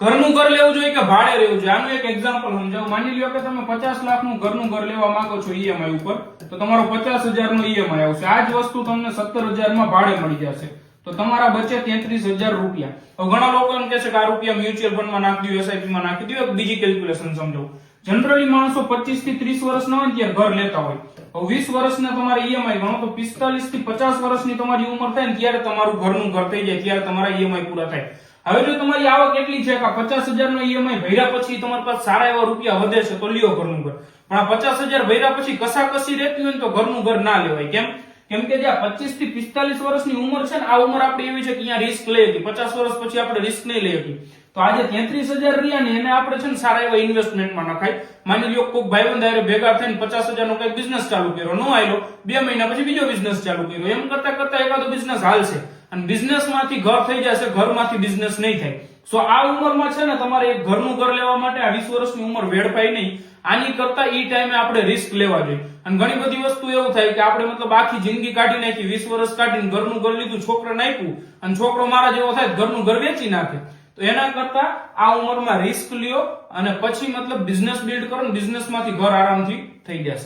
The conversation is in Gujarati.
ઘરનું ઘર લેવું જોઈએ કે ભાડે રહેવું જોઈએ આનું એક એક્ઝામ્પલ સમજાવું. માની લ્યો કે તમે 50 લાખનું ઘરનું ઘર લેવા માંગો છો ઈએમઆઈ ઉપર, તો તમારો 50,000 નો ઈએમઆઈ આવશે. આ જ વસ્તુ તમને 17,000 માં ભાડે મળી જશે, તો તમારા બચે 33,000 રૂપિયા. હવે ઘણા લોકો એમ કહે છે કે આ રૂપિયા મ્યુચ્યુઅલ ફંડમાં નાખી દો, એસઆઈપી માં નાખી દો. બીજી કેલ્ક્યુલેશન સમજાવું. જનરલી માણસો 25 થી 30 વર્ષના હોય ને ત્યારે ઘર લેતા હોય. હવે 20 વર્ષના તમારે ઈએમઆઈ ગણો તો 45 થી 50 વર્ષની તમારી ઉંમર થાય ને ત્યારે તમારું ઘરનું ઘર થઈ જાય, ત્યારે તમારા ઈએમઆઈ પૂરા થાય. હવે જો તમારી આવક એટલી છે કે 50,000 નો ઈએમઆઈ ભર્યા પછી તમારી પાસે સારા એવા રૂપિયા વધે છે તો લ્યો ઘરનું ઘર. પણ આ 50,000 ભર્યા પછી કસાકસી રહેતી હોય ને તો ઘરનું ઘર ના લેવાય. કેમ કે જે 25 થી 45 વર્ષની ઉંમર છે ને, આ ઉંમર આપણી એવી છે કે અહીંયા રિસ્ક લઈ હતી. 50 વર્ષ પછી આપણે રિસ્ક નહીં લઈ હતી. તો આજે 33,000 રહ્યા ને એને આપણે છે ને સારા એવા ઇન્વેસ્ટમેન્ટમાં નખાય. માની લ્યો કોઈક ભાઈબંધ હારે ભેગા થઈને 50,000 નો કઈ બિઝનેસ ચાલુ કર્યો, નો આયલો 2 મહિના પછી બીજો બિઝનેસ ચાલુ કર્યો, એમ કરતા કરતા એકાદો બિઝનેસ હાલશે અને બિઝનેસ માંથી ઘર થઈ જશે, ઘરમાંથી બિઝનેસ નહીં થાય. સો આ ઉંમરમાં છે ને તમારે એક ઘરનું ઘર લેવા માટે આ 20 વર્ષની ઉંમર વેડફાય નહીં. આની કરતા ઈ ટાઈમે આપણે રિસ્ક લેવા જોઈએ. અને ઘણી બધી વસ્તુ એવું થાય કે આપણે મતલબ આખી જિંદગી કાઢી નાખી, 20 વર્ષ કાઢીને ઘરનું ઘર લીધું, છોકરાને આપ્યું અને છોકરો મારા જેવો થાય ઘરનું ઘર વેચી નાખે. તો એના કરતા આ ઉંમરમાં રિસ્ક લ્યો અને પછી મતલબ બિઝનેસ બિલ્ડ કરો ને બિઝનેસ માંથી ઘર આરામથી થઈ જશે.